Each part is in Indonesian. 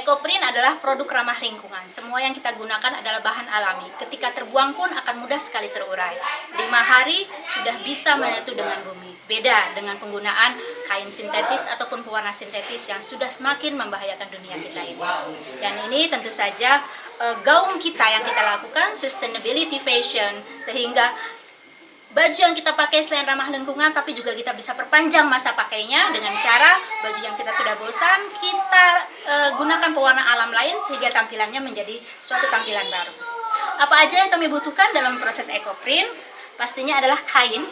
Ecoprint adalah produk ramah lingkungan. Semua yang kita gunakan adalah bahan alami. Ketika terbuang pun akan mudah sekali terurai. 5 hari sudah bisa menyatu dengan bumi. Beda dengan penggunaan kain sintetis ataupun pewarna sintetis yang sudah semakin membahayakan dunia kita ini. Dan ini tentu saja gaung kita yang kita lakukan, sustainability fashion, sehingga baju yang kita pakai selain ramah lingkungan, tapi juga kita bisa perpanjang masa pakainya dengan cara baju yang kita sudah bosan, kita gunakan pewarna alam lain sehingga tampilannya menjadi suatu tampilan baru. Apa aja yang kami butuhkan dalam proses Ecoprint? Pastinya adalah kain.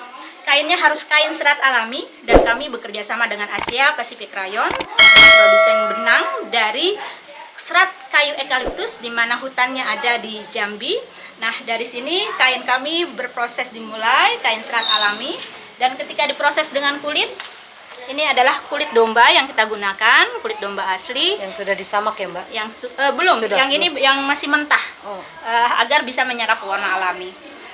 Kainnya harus kain serat alami dan kami bekerja sama dengan Asia Pacific Rayon, produsen benang dari serat kayu eukaliptus di mana hutannya ada di Jambi. Nah, dari sini kain kami berproses dimulai, kain serat alami, dan ketika diproses dengan kulit, ini adalah kulit domba yang kita gunakan, kulit domba asli. Yang sudah disamak ya, Mbak? Yang belum, sudah, yang ini yang masih mentah, agar bisa menyerap warna alami.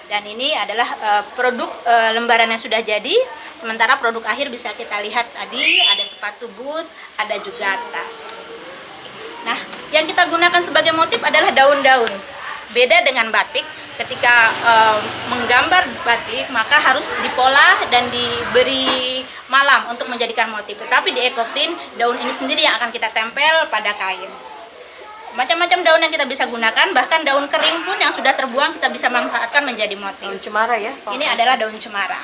Dan ini adalah produk lembaran yang sudah jadi, sementara produk akhir bisa kita lihat tadi, ada sepatu boot, ada juga tas. Nah, yang kita gunakan sebagai motif adalah daun-daun. Beda dengan batik, ketika menggambar batik maka harus dipola dan diberi malam untuk menjadikan motif. Tetapi di Ecoprint, daun ini sendiri yang akan kita tempel pada kain. Macam-macam daun yang kita bisa gunakan, bahkan daun kering pun yang sudah terbuang kita bisa manfaatkan menjadi motif. Daun cemara ya? Ini adalah daun cemara.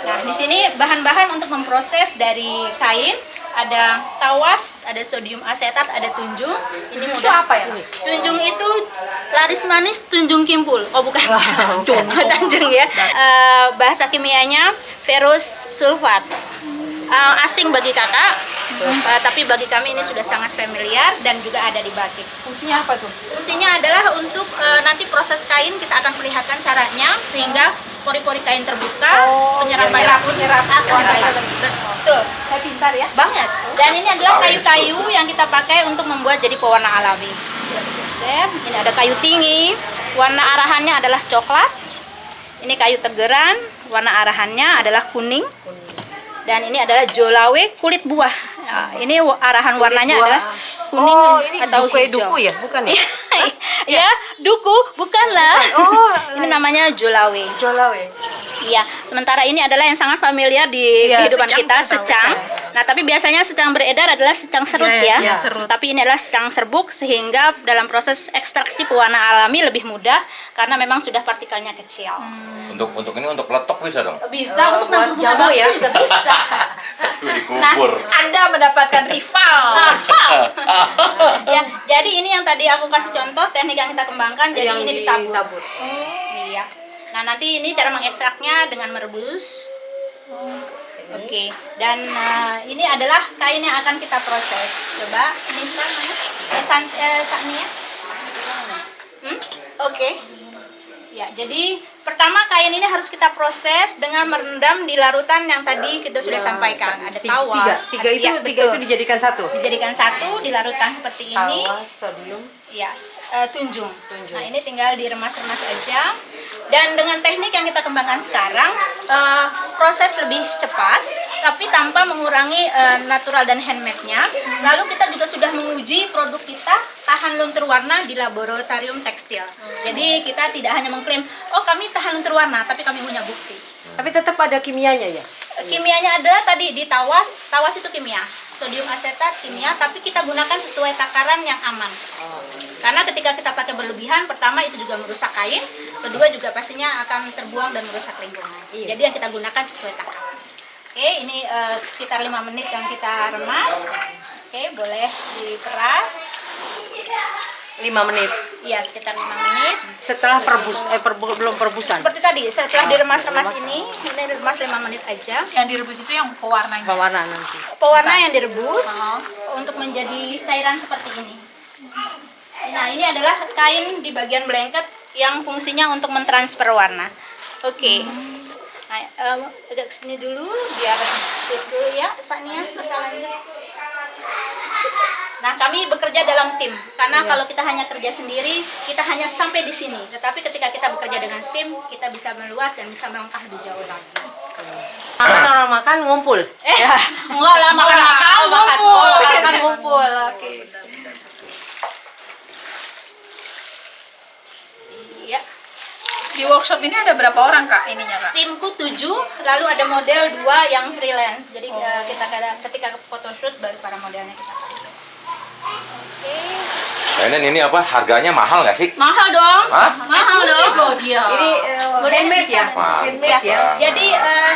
Nah, di sini bahan-bahan untuk memproses dari kain ada tawas, ada sodium asetat, ada tunjung. Ini Itu mudah. apa ya? Tunjung itu laris manis tunjung kimpul. Oh bukan. Tunjung ya. Bahasa kimianya ferrous sulfat. Asing bagi kakak, tapi bagi kami ini sudah sangat familiar dan juga ada di batik. Fungsinya apa tuh? Fungsinya adalah untuk nanti proses kain kita akan perlihatkan caranya sehingga pori-pori kain terbuka, penyerapan rambut akan baik. Betul. Saya pintar ya? Banget. Dan ini adalah kayu-kayu yang kita pakai untuk membuat jadi pewarna alami. Ini ada kayu tinggi, warna arahannya adalah coklat. Ini kayu tegeran, warna arahannya adalah kuning. Dan ini adalah jolawe kulit buah. Nah, ini arahan warnanya adalah kuning atau hijau. Duku ya? Bukan ya? Ya, duku, bukanlah. Ini namanya jolawe. Jolawe. Iya, sementara ini adalah yang sangat familiar di kehidupan kita, secang. Nah, tapi biasanya secang beredar adalah secang serut ya. Serut. Tapi ini adalah secang serbuk sehingga dalam proses ekstraksi pewarna alami lebih mudah karena memang sudah partikelnya kecil. Untuk ini untuk peletok bisa dong? Bisa untuk buat jamu ya? Juga bisa. Dikubur. Anda mendapatkan rival. Ya, jadi ini yang tadi aku kasih contoh teknik yang kita kembangkan. Jadi Yang ini ditabur. ditabur. Iya. Nah, nanti ini cara mengekstraknya dengan merebus. Oke. Dan ini adalah kain yang akan kita proses. Coba ini Sania. Oke. Ya, jadi pertama kain ini harus kita proses dengan merendam di larutan yang tadi kita sudah sampaikan. Ada tawas. Tiga itu dijadikan satu? Dijadikan satu, dilarutkan seperti ini. Tawas, sodium. Ya, tunjung. Nah, ini tinggal diremas-remas aja. Dan dengan teknik yang kita kembangkan sekarang, proses lebih cepat, tapi tanpa mengurangi natural dan handmade-nya. Lalu kita juga sudah menguji produk kita tahan luntur warna di laboratorium tekstil. Jadi kita tidak hanya mengklaim, oh kami tahan luntur warna, tapi kami punya bukti. Tapi tetap ada kimianya ya? Kimianya adalah tadi di tawas itu kimia, sodium asetat kimia, tapi kita gunakan sesuai takaran yang aman. Karena ketika kita pakai berlebihan, pertama itu juga merusak kain, kedua juga pastinya akan terbuang dan merusak lingkungan. Jadi yang kita gunakan sesuai takaran. Oke, ini sekitar 5 menit yang kita remas. Oke, boleh diperas. 5 menit. Iya, sekitar 5 menit. Setelah belum perebusan? Seperti tadi, setelah diremas-remas ini diremas 5 menit aja. Yang direbus itu yang pewarnanya? Pewarna nanti. Pewarna yang direbus untuk menjadi cairan seperti ini. Nah, ini adalah kain di bagian blanket yang fungsinya untuk mentransfer warna. Oke. Nah, agak sini dulu biar itu ya, Sania masalahnya. Nah, kami bekerja dalam tim karena kalau kita hanya kerja sendiri, kita hanya sampai di sini. Tetapi ketika kita bekerja dengan tim, kita bisa meluas dan bisa melangkah lebih jauh lagi. Orang makan ngumpul. Enggak lah, makan ngumpul. Makan ngumpul. Oke. Di workshop ini ada berapa orang Kak ininya Kak? Timku 7, lalu ada model 2 yang freelance. Jadi kita ketika photoshoot baru para modelnya kita pakai. Oke. Kayaknya ini apa? Harganya mahal nggak sih? Mahal dong. Hah? Mahal dong. loh dia. Ini handmade ya? Wah, Handmade ya? Jadi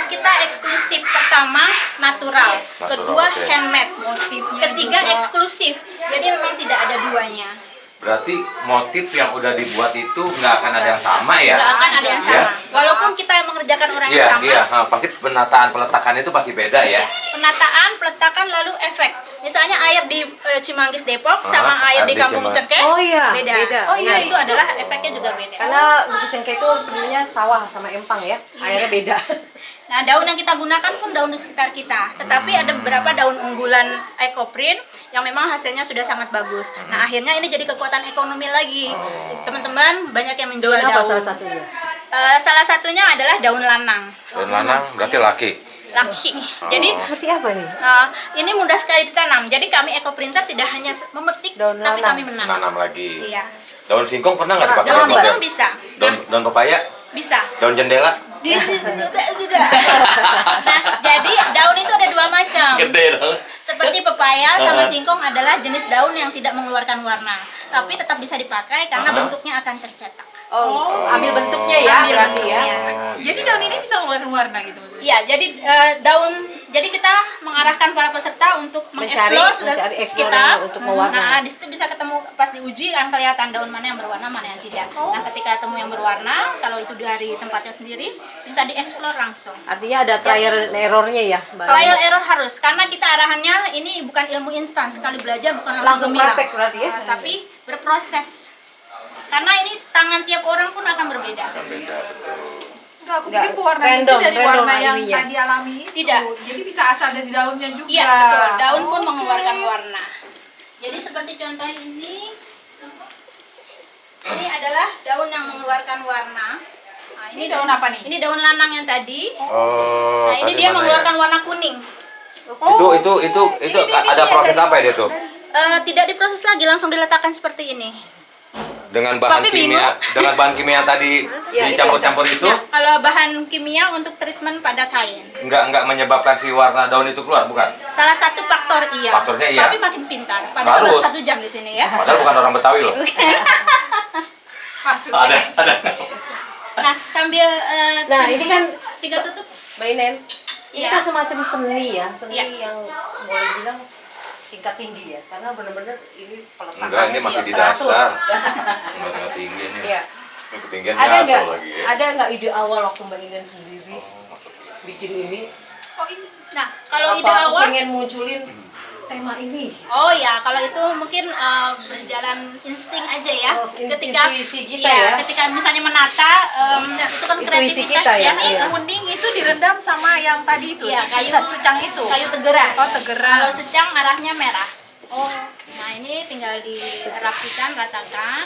kita eksklusif, pertama natural, kedua oke. handmade, Motifnya ketiga juga. eksklusif. Jadi memang tidak ada duanya. Berarti motif yang udah dibuat itu nggak akan ada yang sama ya? Nggak akan ada yang sama. Ya? Walaupun kita yang mengerjakan orang Iya, yang sama. iya. Pasti penataan peletakan itu pasti beda ya. Penataan, peletakan, lalu efek. Misalnya air di Cimanggis Depok sama air di air di Kampung Cimang- Cengkeh Oh iya, beda. beda. Oh iya, Iya. itu adalah efeknya juga beda. Karena Bukit Cengkeh itu dulunya sawah sama empang ya, airnya beda. Nah, daun yang kita gunakan pun daun di sekitar kita. Tetapi ada beberapa daun unggulan Ecoprint yang memang hasilnya sudah sangat bagus. Nah, akhirnya ini jadi kekuatan ekonomi lagi. Teman-teman banyak yang menjual Daun daun. apa salah satunya? Salah satunya adalah daun lanang. Dan lanang berarti laki. Laki. Jadi Seperti apa nih? ini mudah sekali ditanam. Jadi kami Ecoprinter tidak hanya memetik, Daun tapi lanang. kami menanam. Nanam lagi. Iya. Daun singkong pernah nggak dipakai? Daun buat model? singkong bisa. Daun pepaya? Bisa. Daun jendela? Nah, jadi daun itu ada dua macam. Gede dong. Seperti pepaya sama singkong adalah jenis daun yang tidak mengeluarkan warna, tapi tetap bisa dipakai karena bentuknya akan tercetak. Oh, ambil bentuknya ya, Ambil berarti ya. bentuknya. Jadi daun ini bisa ngeluarin warna gitu maksudnya? Iya, jadi jadi kita mengarahkan para peserta untuk Mencari mengeksplor explore sekitar. untuk mewarna. Nah, di situ bisa ketemu pas diuji kan kelihatan daun mana yang berwarna, mana yang tidak. Nah, ketika temu yang berwarna, kalau itu dari tempatnya sendiri, bisa dieksplor langsung. Artinya ada trial and errornya ya, Mbak? Trial error harus, karena kita arahannya ini bukan ilmu instan, sekali belajar bukan langsung Langsung gemilang. praktek berarti ya? Tapi berproses. Karena ini tangan tiap orang pun akan berbeda. Beda, betul. Enggak, aku Nggak, pikir pewarna random, itu dari random warna yang ininya. tadi alami itu. Tidak. Jadi bisa asal dari daunnya juga. Iya, betul. Daun pun Oke. mengeluarkan warna. Jadi seperti contoh ini adalah daun yang mengeluarkan warna. Nah, Ini daun apa nih? Ini daun lanang yang tadi. Oh, Nah, ini tadi dia mana mengeluarkan ya? warna kuning. Itu ada proses apa ya dia tuh? Tidak diproses lagi, langsung diletakkan seperti ini. Dengan bahan Papi kimia, dengan bahan kimia yang tadi Ya, dicampur-campur itu Nah, kalau bahan kimia untuk treatment pada kain. nggak menyebabkan si warna daun itu keluar, bukan? Salah satu faktor iya. Faktornya iya. Tapi makin pintar. Padahal baru Harus. 1 jam di sini ya. Padahal bukan orang Betawi loh. Maksudnya. Ada. Nah, sambil Nah, ini kan tinggal tutup. Mbak Inen, ini Iya. kan semacam seni ya, seni Iya. yang boleh bilang tingkat tinggi ya, karena benar-benar ini peletakannya Enggak, ini masih ya, di teratur. dasar. Enggak tinggi nih. Iya. Ini ketinggian Ada nggak? jatuh lagi ya. Ada nggak ide awal waktu Mbak Inen sendiri Oh, maksudnya. bikin ini? Oh, ini. Nah, kalau Apa ide aku awal pengen munculin tema ini? oh ya, kalau itu mungkin berjalan insting aja ya. Oh, intuisi kita iya, ya. ketika misalnya menata itu kan Intuisi kreativitas kita ya. ya, iya. Kuning itu direndam sama yang tadi itu, Iya, si kayu secang itu. Kayu tegeran. Oh, tegeran. Kalau secang arahnya merah. Oh, Nah, ini tinggal dirapikan, ratakan.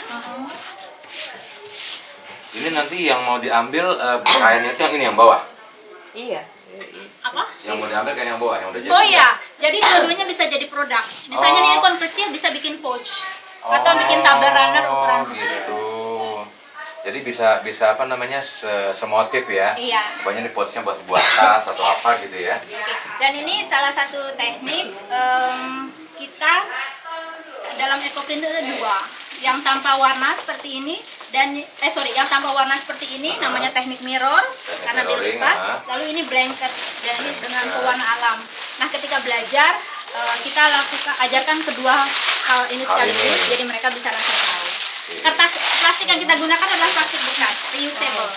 Ini nanti yang mau diambil kainnya itu yang ini yang bawah. Iya. Apa? Yang mau diambil kain yang bawah yang udah jadi. Oh iya, jadi dua-duanya bisa jadi produk. Misalnya Oh. ini ikon kecil bisa bikin pouch atau bikin tabel runner ukuran kecil. gitu. Jadi bisa apa namanya semotif ya. Iya. Pokoknya ini pouchnya buat tas atau apa gitu ya. Oke. Dan ini salah satu teknik kita dalam Ecoprint itu ada 2, yang tanpa warna seperti ini dan yang tanpa warna seperti ini namanya teknik mirror karena mirroring, dilipat. Lalu ini blanket dan ini dengan pewarna alam. Nah, ketika belajar kita ajarkan kedua hal ini sekaligus, ini. jadi mereka bisa langsung tahu. Kertas plastik yang kita gunakan adalah plastik bekas, reusable,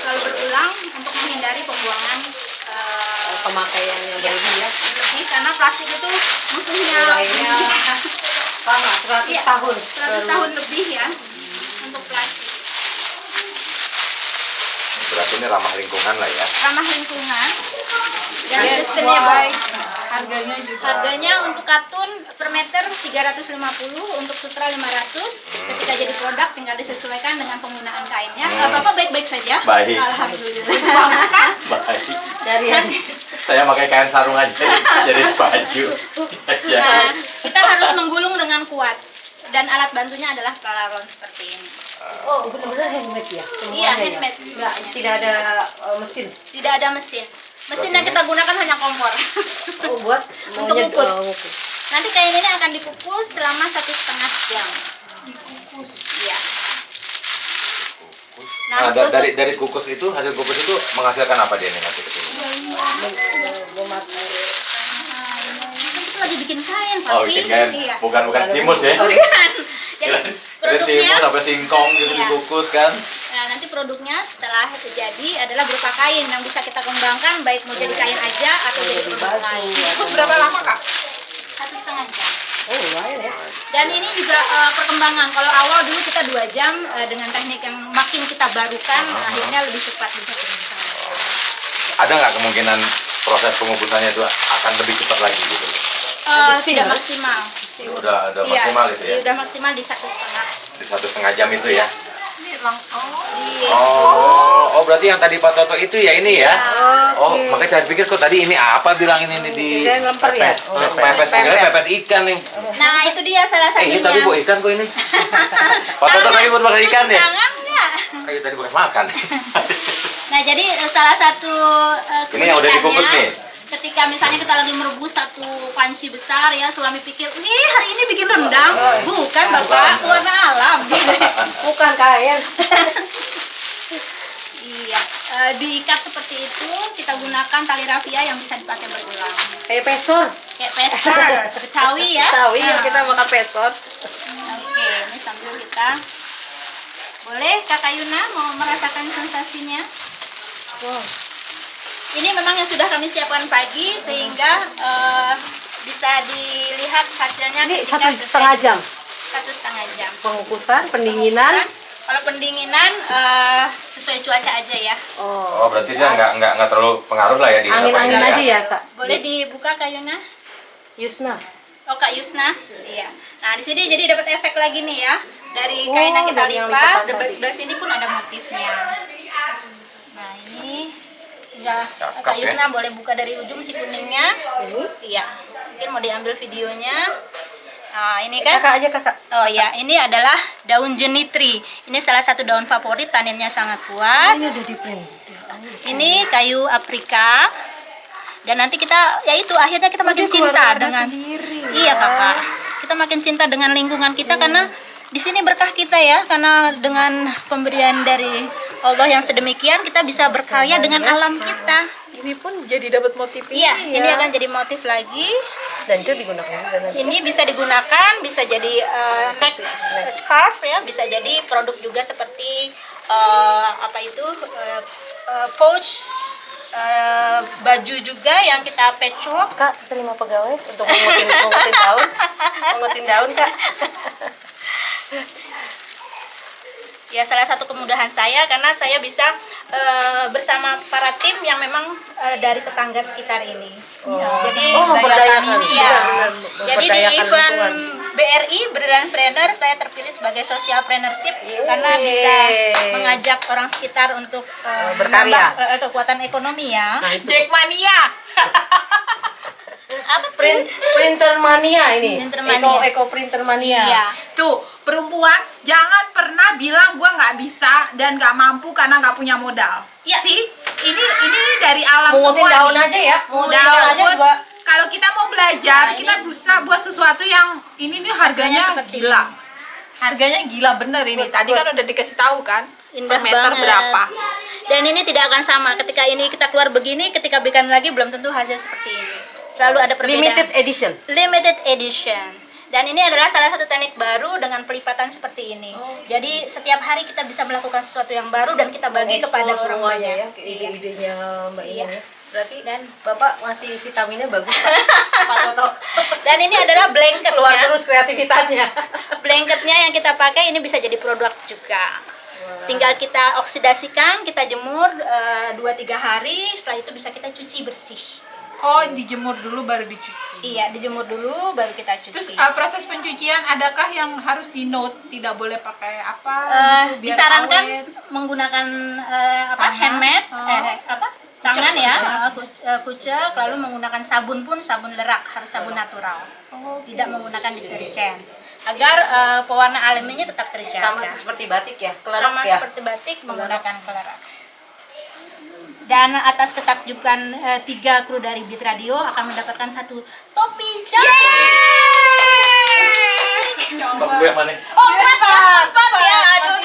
lalu berulang untuk menghindari pembuangan Pemakaian yang berlebih ya. lebih karena plastik itu musuhnya Nilainya sama 100 Iya, tahun. 100 tahun lebih ya untuk plastik. Berarti ini ramah lingkungan lah ya. Ramah lingkungan dan Yes, sustainable. harganya juga. Harganya untuk katun per meter 350, untuk sutra 500. Ketika jadi produk tinggal disesuaikan dengan penggunaan kainnya. Apa-apa baik-baik saja. Baik. Alhamdulillah. Baik. Dari yang Saya pakai kain sarung aja jadi baju. Ya. Nah, kita harus menggulung dengan kuat dan alat bantunya adalah paralon seperti ini. Oh, benar-benar handmade ya? Semuanya Iya, ya? handmade. Nggak, tidak ada mesin. Tidak ada mesin. Mesin yang kita gunakan hanya kompor. Oh, buat Untuk kukus. kukus. Nanti kain ini akan dikukus selama 1,5 jam. Iya. Nah, untuk- dari kukus itu, hasil kukus itu menghasilkan apa dia nih nanti ke sini? Memakai. itu lagi bikin kain, Papi. Oh, bikin kain. Iya. Bukan timus ya? Bukan. Jadi Dari produknya timus sampai singkong gitu Iya. dikukus kan? Nah, nanti produknya setelah itu jadi adalah berupa kain yang bisa kita kembangkan baik mau jadi kain aja atau jadi produk lain. Itu berapa lama, Kak? 1,5 jam. Oh, lumayan ya. Dan ini juga perkembangan. Kalau awal dulu kita 2 jam dengan teknik yang makin kita barukan, akhirnya lebih cepat bisa kita. Ada nggak kemungkinan proses pengukusannya itu akan lebih cepat lagi gitu? Tidak maksimal. Udah maksimal itu ya? Udah maksimal di 1,5. Di 1,5 jam itu ya? Ini langsung. Iya. Oh, berarti yang tadi Pak Toto itu ya ini ya? Oh, makanya saya pikir kok tadi ini apa bilang ini di Dia ngelemper ya? pepes. Pepes, pepes ikan nih. Nah, itu dia salah satunya. Ini tadi buat ikan kok ini. Pak Toto tadi buat makan ikan ya? Tangan enggak? Kayak tadi bukan makan. Nah, jadi salah satu Ini yang udah dikukus nih? ketika misalnya kita lagi merebus satu panci besar ya, suami pikir, nih hari ini bikin rendang. Bukan, Bapak, warna alam. Bukan kain. Iya, diikat seperti itu, kita gunakan tali rafia yang bisa dipakai berulang. Kayak pesor. Kayak pester, Betawi ya. Tahu ya Nah, kita makan pesor. Oke, ini sambil kita boleh Kakak Yuna mau merasakan sensasinya. Wow. Ini memang yang sudah kami siapkan pagi sehingga bisa dilihat hasilnya Ini ketika 1,5 jam. 1,5 jam. Pengukusan, pendinginan. Kalau pendinginan sesuai cuaca aja ya. Oh. Oh, berarti dia nggak terlalu pengaruh lah ya di Angin-angin dapurnya aja ya, Kak. Boleh dibuka Kak Yuna? Yusna. Oh, Kak Yusna. Iya. Nah, di sini jadi dapat efek lagi nih ya. Dari kain yang kita dari yang lipat, lipatan di sebelah sini pun ada motifnya. Nah, ini udah Cakep, Kak ya. Yusna boleh buka dari ujung si kuningnya. Iya. Mungkin mau diambil videonya. Nah, ini kan. Kakak aja, Kakak. Oh ya, ini adalah daun jenitri. Ini salah satu daun favorit, taninnya sangat kuat. Ini udah di print. Ini kayu aprika. Dan nanti kita, yaitu akhirnya kita makin cinta dengan. Iya Kakak. Kita makin cinta dengan lingkungan kita karena di sini berkah kita ya, karena dengan pemberian dari Allah yang sedemikian kita bisa berkarya dengan alam kita. Ini pun jadi dapat motif Iya, ini akan jadi motif lagi. Dan itu digunakan juga nanti. Ini bisa digunakan, bisa jadi neck scarf ya, bisa jadi produk juga seperti apa itu pouch, baju juga yang kita patchwork. Kak, terima pegawai untuk mengutin daun. Mengutin daun, Kak. Ya, salah satu kemudahan saya karena saya bisa bersama para tim yang memang dari tetangga sekitar ini. Jadi memberdayakan. Iya. Benar, Jadi di memberdayakan event lingkungan. BRI Brilliantpreneur saya terpilih sebagai social plannership karena bisa mengajak orang sekitar untuk Berkarya. menambah, kekuatan ekonomi ya. Nah, itu. Jackmania. Apa tuh? Printer mania ini. Printer mania. Eco printer mania. Iya. Tuh, perempuan jangan pernah bilang gua nggak bisa dan nggak mampu karena nggak punya modal. Iya. Sih, ini dari alam Mengutin semua daun nih. aja ya. Mengutin Daun daun aja buat- juga. Kalau kita mau belajar, Nah, kita bisa buat sesuatu yang ini nih harganya seperti gila. Harganya gila bener ini. Tadi kan udah dikasih tahu kan, Indah per meter banget. berapa. Dan ini tidak akan sama ketika ini kita keluar begini, ketika bikin lagi belum tentu hasil seperti ini. Selalu ada perbedaan. Limited edition. Limited edition. Dan ini adalah salah satu teknik baru dengan pelipatan seperti ini. Jadi setiap hari kita bisa melakukan sesuatu yang baru dan kita bagi kepada orang semuanya banyak. ya, ide-idenya Mbak Iya. Ina ya. Berarti Dan Bapak ngasih vitaminnya bagus, Pak. Pak Toto. dan ini adalah Keluar blanketnya. terus kreativitasnya. Blanketnya yang kita pakai ini bisa jadi produk juga. Tinggal kita oksidasikan, kita jemur 2-3 hari, setelah itu bisa kita cuci bersih. Oh, dijemur dulu baru dicuci. Iya, dijemur dulu baru kita cuci. Terus proses pencucian adakah yang harus di note, tidak boleh pakai apa? gitu, biar disarankan awet? menggunakan Tangan. handmade tangan Kucek ya, aja. kucek, lalu menggunakan sabun pun sabun lerak, harus sabun natural. Tidak menggunakan deterjen. agar pewarna alaminya tetap terjaga. Sama seperti batik ya, kelerak Sama ya. seperti batik menggunakan kelerak. Dan atas ketakjuban 3 kru dari Beat Radio akan mendapatkan 1 topi Bang gue yang mana? Oh, empat ya. Aduh,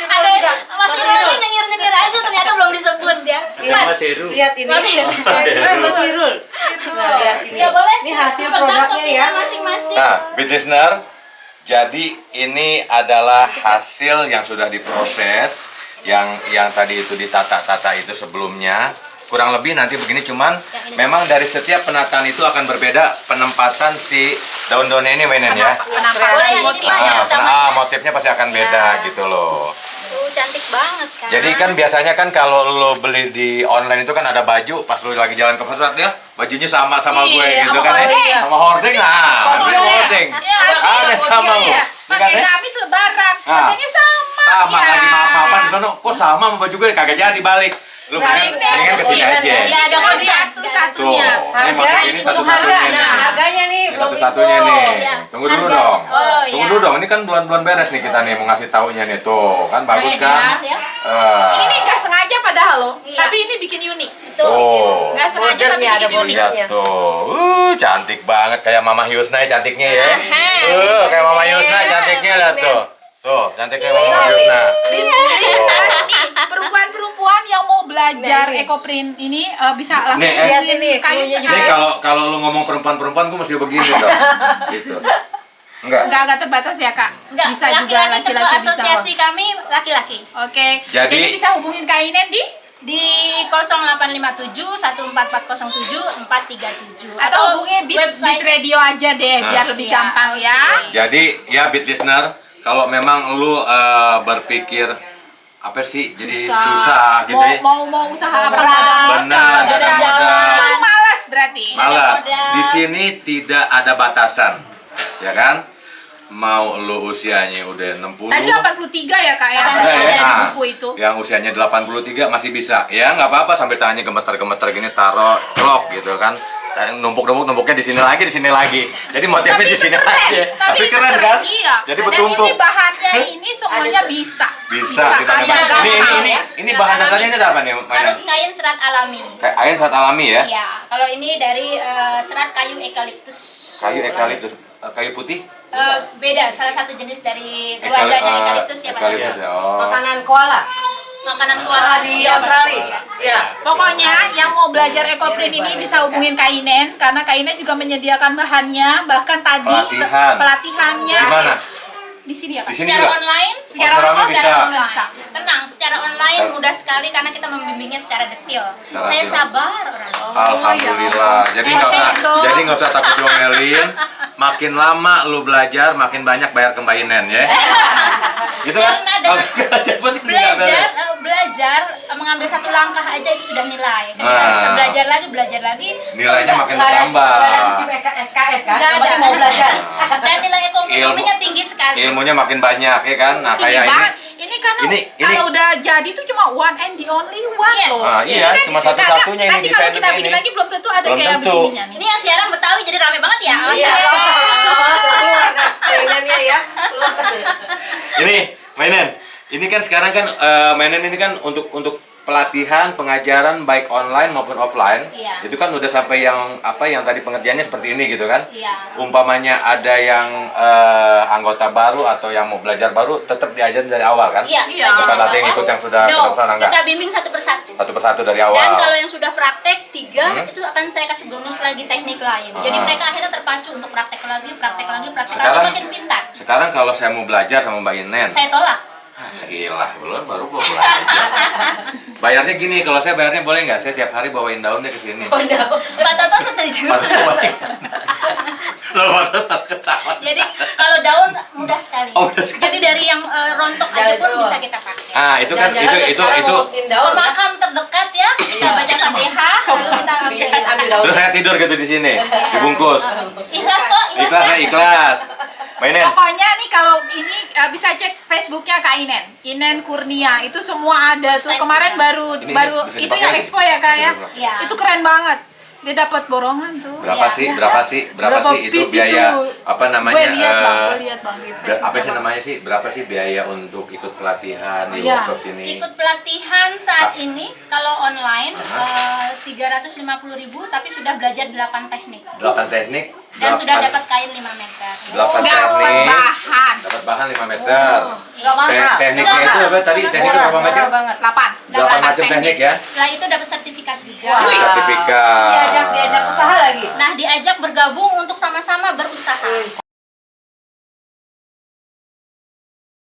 Mas Irul ini nyengir-nyengir aja ternyata belum disebut ya. Mas Heru. Lihat ini. Mas Irul. Nah, lihat ini. Ya boleh. Ini hasil Pegang produknya topinya ya. masing-masing. Nah, Beat Listener, jadi ini adalah hasil yang sudah diproses, yang tadi itu ditata-tata itu sebelumnya. Kurang lebih nanti begini, cuman memang dari setiap penataan itu akan berbeda penempatan si daun-daunnya ini Mainen ya. Boleh yang ini Pak, yang utama. Motifnya pasti akan beda gitu loh. Tuh cantik banget kan. Jadi kan biasanya kan kalau lo beli di online itu kan ada baju, pas lo lagi jalan ke pasar dia bajunya sama gue Iya, gitu sama kan ya. hording. Sama hording lah. Ini hording. Iya, Ada sama lo. Iya. Pakai Kan, ya? habis lebaran, Ah. harganya sama. Sama Ya. lagi maaf-maafan di sana kok sama baju gue kagak jadi balik. Lu Balik deh, mendingan kesini kesini aja. Ya ada Cuma konsep. satu-satunya. Tuh, ini motif ini satu-satunya nih. Nah, harganya nih Ini belum satu-satunya info. nih. Iya. Tunggu dulu Harga. dong. Oh, Tunggu iya. dulu dong. Ini kan bulan-bulan beres nih kita nih mau ngasih taunya nih tuh. Kan bagus Keren kan? banget ya. Ini nggak sengaja padahal loh, Iya. tapi ini bikin unik. Tuh. Oh. Nggak sengaja tapi Bordernya ada bikin unik. border. Lihat tuh. Cantik banget kayak Mama Yusna ya cantiknya ya. Kayak Mama Yusna cantiknya lihat tuh. Tuh, cantiknya Mama Yusna. Nih, perempuan-perempuan yang mau belajar ekoprint ini bisa langsung Nih, lihat ini, kayu klunya juga. Ini sekali. kalau lu ngomong perempuan-perempuan gue mesti begini dong. Gitu. Enggak. Nggak terbatas ya kak, Enggak, bisa juga laki-laki ketua laki-laki bisa. asosiasi kami laki-laki. Oke, Jadi- jadi bisa hubungin Kak Inen Di 0857 14407 437 atau hubungin Beat Radio aja deh biar lebih Iya, gampang ya. Jadi ya Beat Listener, kalau memang lu berpikir apa sih jadi susah gitu ya. Mau usaha apa Benar, nggak ada modal. Itu lu malas berarti. Malas. modal. Di sini tidak ada batasan. Ya kan? Mau lu usianya udah 60. Tadi 83 ya kak ya, Ada ya? ada di Ah, buku itu. yang usianya 83 masih bisa. Ya nggak apa-apa sampai tangannya gemeter-gemeter gini taruh celok gitu kan. Numpuknya di sini lagi, di sini lagi. Jadi motifnya di sini aja. Tapi itu keren kan? Iya. Jadi Dan bertumpuk. ini bahannya ini semuanya bisa. Bisa. saja Ini gampang. ini bahan dasarnya ini apa nih? Mainan? Harus kain serat alami. Kayak air saat alami ya? Iya, kalau ini dari serat kayu eukaliptus. Kayu eukaliptus, kayu putih? Beda, salah satu jenis dari keluarganya eukaliptus ya Pak. Eukaliptus ya. Oh. Makanan koala. Makanan koala Di Australia. Ya. Pokoknya yang mau belajar ekoprint ini bisa hubungin Kak Inen karena Kak Inen juga menyediakan bahannya, bahkan tadi Pelatihan. pelatihannya Di mana? di sini ya Kak. Di sini secara juga? online, Secara online bisa. online. Tenang, secara online mudah sekali karena kita membimbingnya secara detail. Secara Saya detail. sabar orang. Alhamdulillah. Jadi nggak usah, Itu. jadi nggak usah takut diomelin. Makin lama lu belajar, makin banyak bayar ke Mbak Inen ya. Gitu kan? Karena dengan Kalau cepet nggak beres. belajar mengambil satu langkah aja itu sudah nilai. Ketika Nah. kita belajar lagi, Nilainya makin Nggak ada bertambah. sistem SKS kan? Nggak Yang penting ada. mau belajar. dan nilai ekonominya tinggi sekali. Ilmunya makin banyak ya kan? Nah Tinggi kayak ini. banget. Ini kan ini- kalau udah jadi tuh cuma one and the only one Yes. loh. Ah, iya, Ini cuma nggak- satu-satunya ini Nanti kalau desainnya kita bikin ini. lagi belum tentu ada Belum kayak tentu. begininya nih. Ini yang siaran Betawi jadi rame banget ya. Awas Iya. ya. Keluar dah mainannya ya. Ini Mainen. Ini kan sekarang kan Mainen ini kan untuk pelatihan, pengajaran baik online maupun offline. Iya. Itu kan udah sampai yang apa yang tadi pengertiannya seperti ini gitu kan. Iya. Umpamanya ada yang anggota baru atau yang mau belajar baru tetap diajarin dari awal kan? Iya, Iya. belajar Bukan dari nanti yang awal. ikut yang sudah No, ke sana enggak. kita bimbing satu persatu. Satu persatu dari awal. Dan kalau yang sudah praktek 3 Hmm. itu akan saya kasih bonus lagi teknik lain. Jadi Ah. mereka akhirnya terpacu untuk praktek lagi, Sekarang- makin pintar. Sekarang kalau saya mau belajar sama Mbak Inen. Saya tolak. Gila, baru belum belajar. Bayarnya gini, kalau saya bayarnya boleh nggak? Saya tiap hari bawain daunnya ke sini. Oh, no. Pak Toto setuju. Loh, Pak Toto ketawa. Jadi kalau daun mudah sekali. Oh, mudah sekali. Jadi dari yang rontok aja Jangan pun itu. bisa kita pakai. Ah, itu kan Jangan-jangan sekarang itu. mau buktiin daun. Ke makam terdekat ya, kita baca Fatihah, lalu kita Bikin ambil. ambil daun. Terus saya tidur gitu di sini, dibungkus. Ikhlas kok, Ikhlas, ya? saya ikhlas. Mainin. Pokoknya nih kalau ini bisa cek Facebooknya Kak Inen, Inen Kurnia itu semua ada tuh. Website Kemarin ya. baru Ini baru bisa itu dipakai yang lagi. expo ya Kak ya. Iya. Itu keren banget. Dia dapat borongan tuh. Berapa Ya. sih? Berapa sih itu piece biaya itu? apa namanya? Gue lihat bang gitu. Apa sih namanya sih? Berapa sih biaya untuk ikut pelatihan di Iya. workshop sini? Ikut pelatihan saat ini kalau online 350.000 tapi sudah belajar 8 teknik 8 teknik dan sudah 8 dapat kain 5 meter. 8 Dapat teknik. bahan. Dapat bahan 5 meter. Nggak mahal. Tekniknya Nggak itu mahal. apa tadi? Nggak Teknik Murah, berapa macam? murah banget. 8. 8 macam teknik ya. Setelah itu dapat sertifikat juga. Wah. Sertifikat. Diajak usaha lagi. Nah, diajak bergabung untuk sama-sama berusaha.